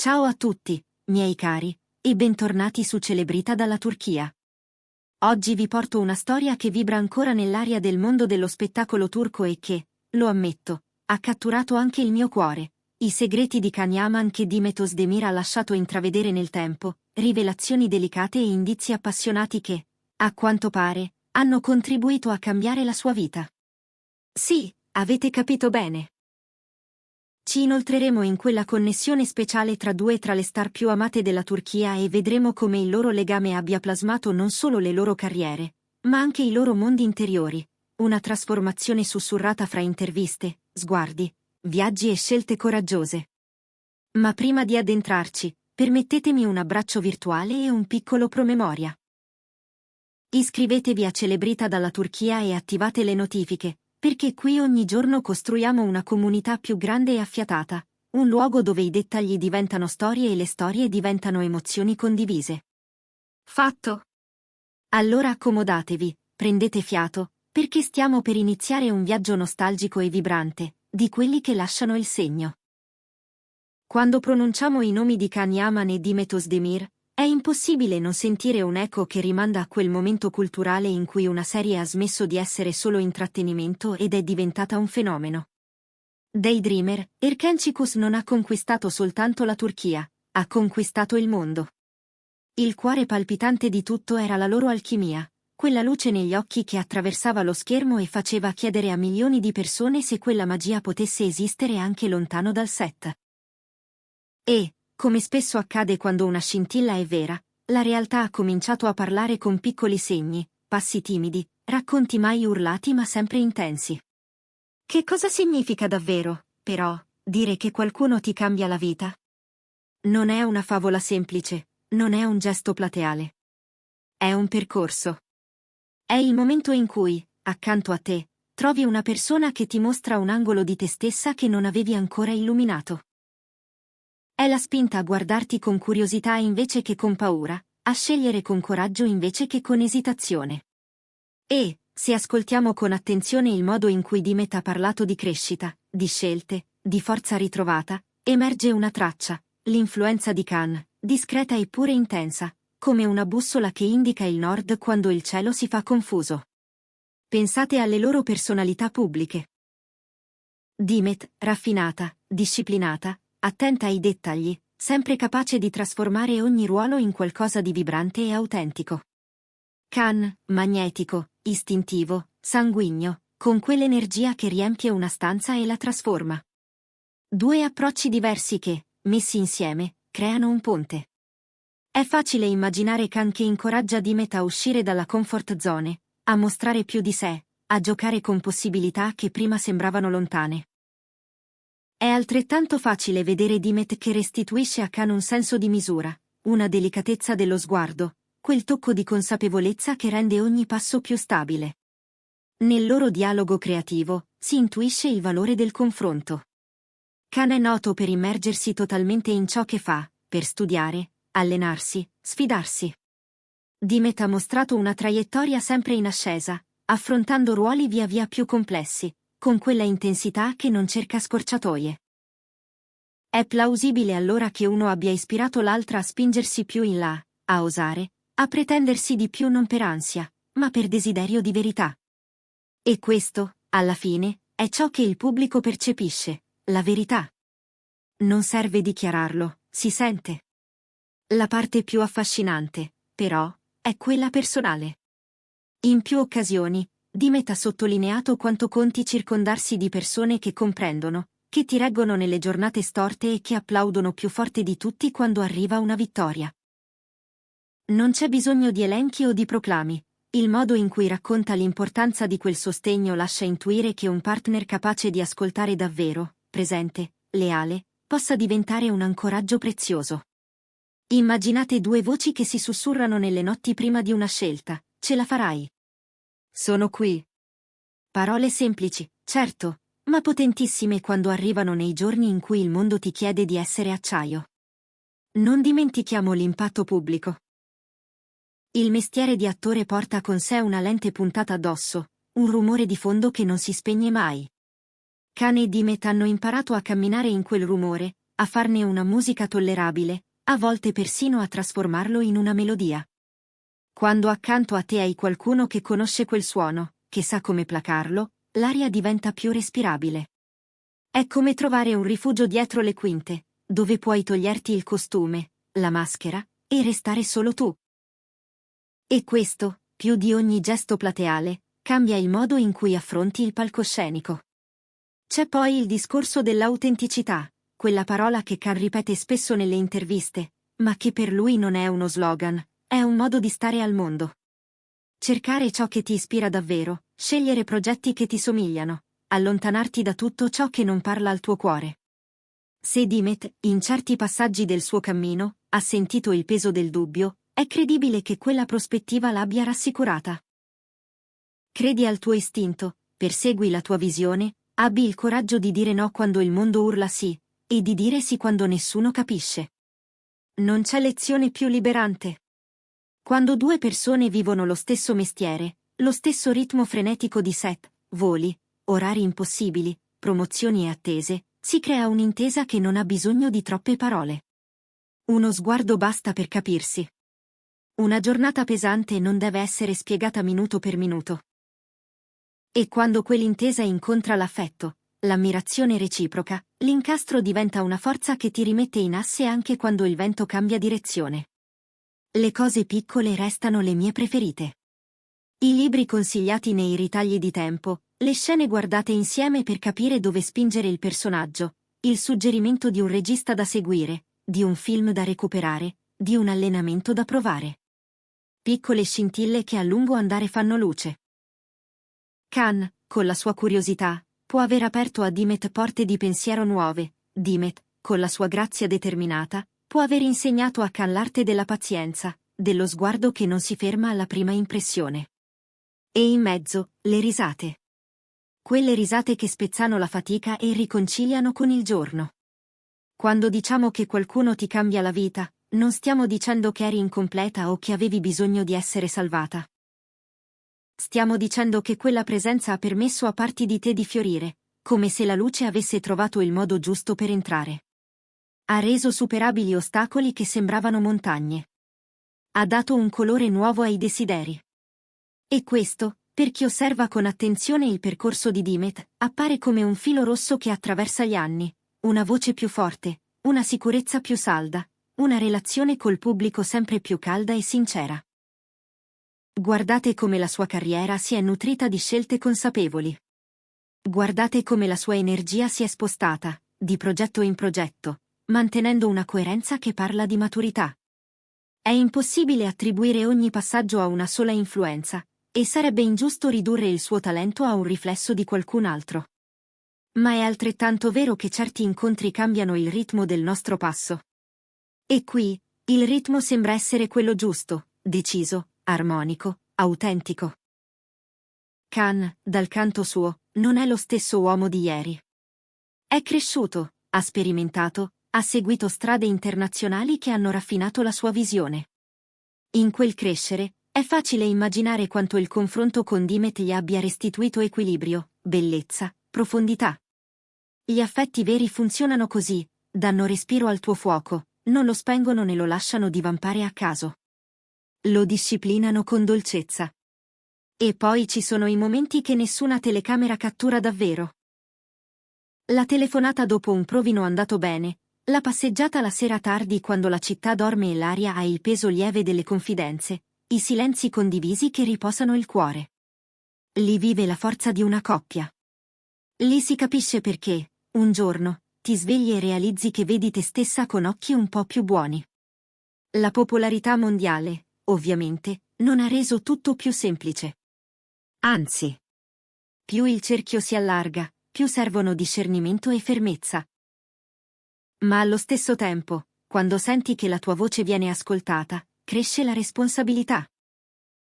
Ciao a tutti, miei cari, e bentornati su Celebrita dalla Turchia. Oggi vi porto una storia che vibra ancora nell'aria del mondo dello spettacolo turco e che, lo ammetto, ha catturato anche il mio cuore. I segreti di Can Yaman che Demet Özdemir ha lasciato intravedere nel tempo, rivelazioni delicate e indizi appassionati che, a quanto pare, hanno contribuito a cambiare la sua vita. Sì, avete capito bene. Ci inoltreremo in quella connessione speciale tra le star più amate della Turchia e vedremo come il loro legame abbia plasmato non solo le loro carriere, ma anche i loro mondi interiori, una trasformazione sussurrata fra interviste, sguardi, viaggi e scelte coraggiose. Ma prima di addentrarci, permettetemi un abbraccio virtuale e un piccolo promemoria. Iscrivetevi a Celebrita dalla Turchia e attivate le notifiche, perché qui ogni giorno costruiamo una comunità più grande e affiatata, un luogo dove i dettagli diventano storie e le storie diventano emozioni condivise. Fatto? Allora accomodatevi, prendete fiato, perché stiamo per iniziare un viaggio nostalgico e vibrante, di quelli che lasciano il segno. Quando pronunciamo i nomi di Can Yaman e Demet Özdemir, è impossibile non sentire un eco che rimanda a quel momento culturale in cui una serie ha smesso di essere solo intrattenimento ed è diventata un fenomeno. Daydreamer, Erken Çikus non ha conquistato soltanto la Turchia, ha conquistato il mondo. Il cuore palpitante di tutto era la loro alchimia, quella luce negli occhi che attraversava lo schermo e faceva chiedere a milioni di persone se quella magia potesse esistere anche lontano dal set. E, come spesso accade quando una scintilla è vera, la realtà ha cominciato a parlare con piccoli segni, passi timidi, racconti mai urlati ma sempre intensi. Che cosa significa davvero, però, dire che qualcuno ti cambia la vita? Non è una favola semplice, non è un gesto plateale. È un percorso. È il momento in cui, accanto a te, trovi una persona che ti mostra un angolo di te stessa che non avevi ancora illuminato. È la spinta a guardarti con curiosità invece che con paura, a scegliere con coraggio invece che con esitazione. E, se ascoltiamo con attenzione il modo in cui Demet ha parlato di crescita, di scelte, di forza ritrovata, emerge una traccia, l'influenza di Can, discreta eppure intensa, come una bussola che indica il nord quando il cielo si fa confuso. Pensate alle loro personalità pubbliche. Demet, raffinata, disciplinata, attenta ai dettagli, sempre capace di trasformare ogni ruolo in qualcosa di vibrante e autentico. Can, magnetico, istintivo, sanguigno, con quell'energia che riempie una stanza e la trasforma. Due approcci diversi che, messi insieme, creano un ponte. È facile immaginare Can che incoraggia Demet a uscire dalla comfort zone, a mostrare più di sé, a giocare con possibilità che prima sembravano lontane. È altrettanto facile vedere Demet che restituisce a Can un senso di misura, una delicatezza dello sguardo, quel tocco di consapevolezza che rende ogni passo più stabile. Nel loro dialogo creativo, si intuisce il valore del confronto. Can è noto per immergersi totalmente in ciò che fa, per studiare, allenarsi, sfidarsi. Demet ha mostrato una traiettoria sempre in ascesa, affrontando ruoli via via più complessi, con quella intensità che non cerca scorciatoie. È plausibile allora che uno abbia ispirato l'altra a spingersi più in là, a osare, a pretendersi di più non per ansia, ma per desiderio di verità. E questo, alla fine, è ciò che il pubblico percepisce, la verità. Non serve dichiararlo, si sente. La parte più affascinante, però, è quella personale. In più occasioni, Demet ha sottolineato quanto conti circondarsi di persone che comprendono, che ti reggono nelle giornate storte e che applaudono più forte di tutti quando arriva una vittoria. Non c'è bisogno di elenchi o di proclami, il modo in cui racconta l'importanza di quel sostegno lascia intuire che un partner capace di ascoltare davvero, presente, leale, possa diventare un ancoraggio prezioso. Immaginate due voci che si sussurrano nelle notti prima di una scelta, ce la farai. Sono qui. Parole semplici, certo, ma potentissime quando arrivano nei giorni in cui il mondo ti chiede di essere acciaio. Non dimentichiamo l'impatto pubblico. Il mestiere di attore porta con sé una lente puntata addosso, un rumore di fondo che non si spegne mai. Can e Demet hanno imparato a camminare in quel rumore, a farne una musica tollerabile, a volte persino a trasformarlo in una melodia. Quando accanto a te hai qualcuno che conosce quel suono, che sa come placarlo, l'aria diventa più respirabile. È come trovare un rifugio dietro le quinte, dove puoi toglierti il costume, la maschera, e restare solo tu. E questo, più di ogni gesto plateale, cambia il modo in cui affronti il palcoscenico. C'è poi il discorso dell'autenticità, quella parola che Khan ripete spesso nelle interviste, ma che per lui non è uno slogan, è un modo di stare al mondo. Cercare ciò che ti ispira davvero, scegliere progetti che ti somigliano, allontanarti da tutto ciò che non parla al tuo cuore. Se Dimet, in certi passaggi del suo cammino, ha sentito il peso del dubbio, è credibile che quella prospettiva l'abbia rassicurata. Credi al tuo istinto, persegui la tua visione, abbi il coraggio di dire no quando il mondo urla sì, e di dire sì quando nessuno capisce. Non c'è lezione più liberante. Quando due persone vivono lo stesso mestiere, lo stesso ritmo frenetico di set, voli, orari impossibili, promozioni e attese, si crea un'intesa che non ha bisogno di troppe parole. Uno sguardo basta per capirsi. Una giornata pesante non deve essere spiegata minuto per minuto. E quando quell'intesa incontra l'affetto, l'ammirazione reciproca, l'incastro diventa una forza che ti rimette in asse anche quando il vento cambia direzione. Le cose piccole restano le mie preferite. I libri consigliati nei ritagli di tempo, le scene guardate insieme per capire dove spingere il personaggio, il suggerimento di un regista da seguire, di un film da recuperare, di un allenamento da provare. Piccole scintille che a lungo andare fanno luce. Khan, con la sua curiosità, può aver aperto a Dimet porte di pensiero nuove. Dimet, con la sua grazia determinata, può aver insegnato a Khan l'arte della pazienza, dello sguardo che non si ferma alla prima impressione. E in mezzo, le risate. Quelle risate che spezzano la fatica e riconciliano con il giorno. Quando diciamo che qualcuno ti cambia la vita, non stiamo dicendo che eri incompleta o che avevi bisogno di essere salvata. Stiamo dicendo che quella presenza ha permesso a parti di te di fiorire, come se la luce avesse trovato il modo giusto per entrare. Ha reso superabili ostacoli che sembravano montagne. Ha dato un colore nuovo ai desideri. E questo, per chi osserva con attenzione il percorso di Dimet, appare come un filo rosso che attraversa gli anni, una voce più forte, una sicurezza più salda, una relazione col pubblico sempre più calda e sincera. Guardate come la sua carriera si è nutrita di scelte consapevoli. Guardate come la sua energia si è spostata, di progetto in progetto, mantenendo una coerenza che parla di maturità. È impossibile attribuire ogni passaggio a una sola influenza, e sarebbe ingiusto ridurre il suo talento a un riflesso di qualcun altro. Ma è altrettanto vero che certi incontri cambiano il ritmo del nostro passo. E qui, il ritmo sembra essere quello giusto, deciso, armonico, autentico. Khan, dal canto suo, non è lo stesso uomo di ieri. È cresciuto, ha sperimentato, ha seguito strade internazionali che hanno raffinato la sua visione. In quel crescere, è facile immaginare quanto il confronto con Dimet gli abbia restituito equilibrio, bellezza, profondità. Gli affetti veri funzionano così, danno respiro al tuo fuoco, non lo spengono né lo lasciano divampare a caso. Lo disciplinano con dolcezza. E poi ci sono i momenti che nessuna telecamera cattura davvero. La telefonata dopo un provino andato bene, la passeggiata la sera tardi quando la città dorme e l'aria ha il peso lieve delle confidenze, i silenzi condivisi che riposano il cuore. Lì vive la forza di una coppia. Lì si capisce perché, un giorno, ti svegli e realizzi che vedi te stessa con occhi un po' più buoni. La popolarità mondiale, ovviamente, non ha reso tutto più semplice. Anzi. Più il cerchio si allarga, più servono discernimento e fermezza. Ma allo stesso tempo, quando senti che la tua voce viene ascoltata, cresce la responsabilità.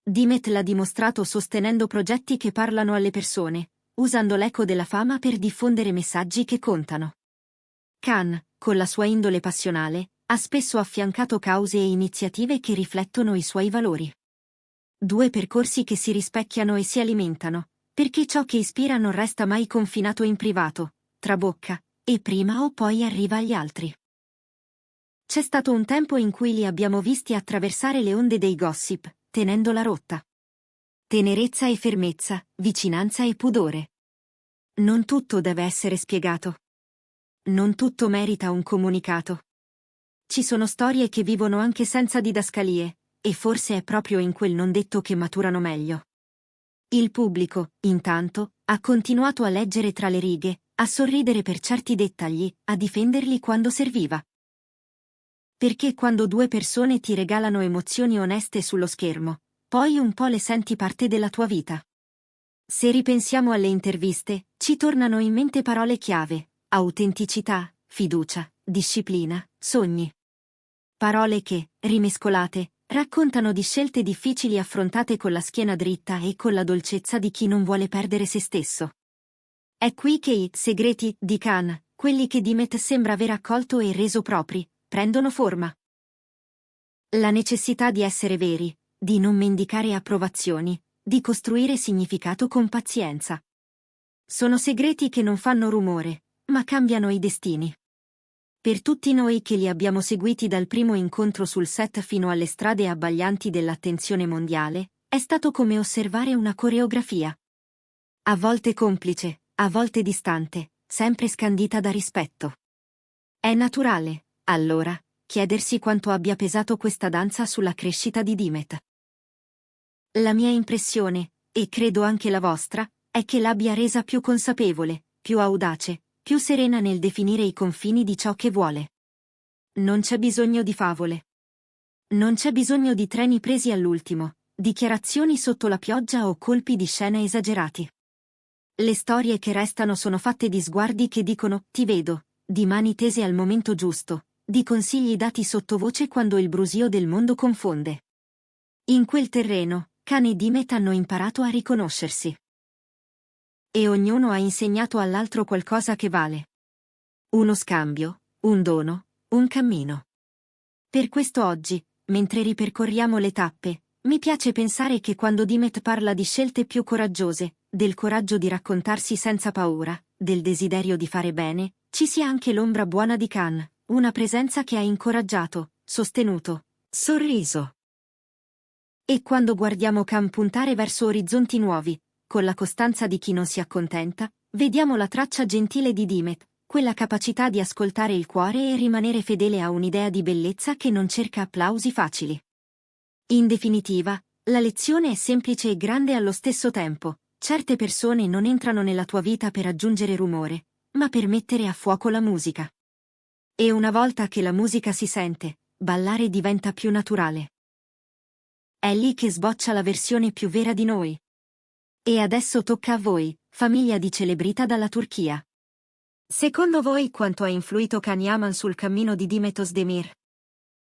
Dimet l'ha dimostrato sostenendo progetti che parlano alle persone, usando l'eco della fama per diffondere messaggi che contano. Khan, con la sua indole passionale, ha spesso affiancato cause e iniziative che riflettono i suoi valori. Due percorsi che si rispecchiano e si alimentano, perché ciò che ispira non resta mai confinato in privato, trabocca, e prima o poi arriva agli altri. C'è stato un tempo in cui li abbiamo visti attraversare le onde dei gossip, tenendo la rotta. Tenerezza e fermezza, vicinanza e pudore. Non tutto deve essere spiegato. Non tutto merita un comunicato. Ci sono storie che vivono anche senza didascalie, e forse è proprio in quel non detto che maturano meglio. Il pubblico, intanto, ha continuato a leggere tra le righe, a sorridere per certi dettagli, a difenderli quando serviva. Perché quando due persone ti regalano emozioni oneste sullo schermo, poi un po' le senti parte della tua vita. Se ripensiamo alle interviste, ci tornano in mente parole chiave: autenticità, fiducia, disciplina, sogni. Parole che, rimescolate, raccontano di scelte difficili affrontate con la schiena dritta e con la dolcezza di chi non vuole perdere se stesso. È qui che i segreti di Khan, quelli che Dimet sembra aver accolto e reso propri, prendono forma. La necessità di essere veri, di non mendicare approvazioni, di costruire significato con pazienza. Sono segreti che non fanno rumore, ma cambiano i destini. Per tutti noi che li abbiamo seguiti dal primo incontro sul set fino alle strade abbaglianti dell'attenzione mondiale, è stato come osservare una coreografia. A volte complice, a volte distante, sempre scandita da rispetto. È naturale, allora, chiedersi quanto abbia pesato questa danza sulla crescita di Dimet. La mia impressione, e credo anche la vostra, è che l'abbia resa più consapevole, più audace, più serena nel definire i confini di ciò che vuole. Non c'è bisogno di favole. Non c'è bisogno di treni presi all'ultimo, dichiarazioni sotto la pioggia o colpi di scena esagerati. Le storie che restano sono fatte di sguardi che dicono «ti vedo», di mani tese al momento giusto, di consigli dati sottovoce quando il brusio del mondo confonde. In quel terreno, Khan e Dimet hanno imparato a riconoscersi. E ognuno ha insegnato all'altro qualcosa che vale. Uno scambio, un dono, un cammino. Per questo oggi, mentre ripercorriamo le tappe, mi piace pensare che quando Dimet parla di scelte più coraggiose, del coraggio di raccontarsi senza paura, del desiderio di fare bene, ci sia anche l'ombra buona di Khan, una presenza che ha incoraggiato, sostenuto, sorriso. E quando guardiamo Khan puntare verso orizzonti nuovi, con la costanza di chi non si accontenta, vediamo la traccia gentile di Dimet, quella capacità di ascoltare il cuore e rimanere fedele a un'idea di bellezza che non cerca applausi facili. In definitiva, la lezione è semplice e grande allo stesso tempo. Certe persone non entrano nella tua vita per aggiungere rumore, ma per mettere a fuoco la musica. E una volta che la musica si sente, ballare diventa più naturale. È lì che sboccia la versione più vera di noi. E adesso tocca a voi, famiglia di Celebrita dalla Turchia. Secondo voi quanto ha influito Khan Yaman sul cammino di Dimet Özdemir?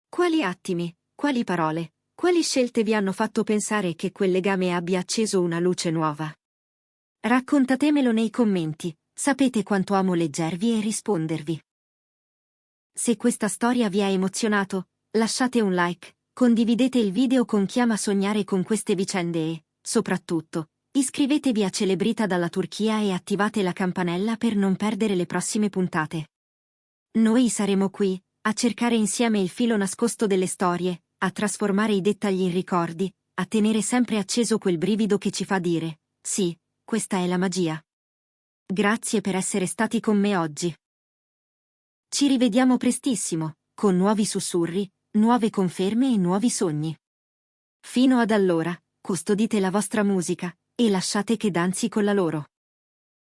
Quali attimi, quali parole, quali scelte vi hanno fatto pensare che quel legame abbia acceso una luce nuova? Raccontatemelo nei commenti, sapete quanto amo leggervi e rispondervi. Se questa storia vi ha emozionato, lasciate un like, condividete il video con chi ama sognare con queste vicende e, soprattutto, iscrivetevi a Celebrita dalla Turchia e attivate la campanella per non perdere le prossime puntate. Noi saremo qui, a cercare insieme il filo nascosto delle storie, a trasformare i dettagli in ricordi, a tenere sempre acceso quel brivido che ci fa dire, sì, questa è la magia. Grazie per essere stati con me oggi. Ci rivediamo prestissimo, con nuovi sussurri, nuove conferme e nuovi sogni. Fino ad allora, custodite la vostra musica, e lasciate che danzi con la loro.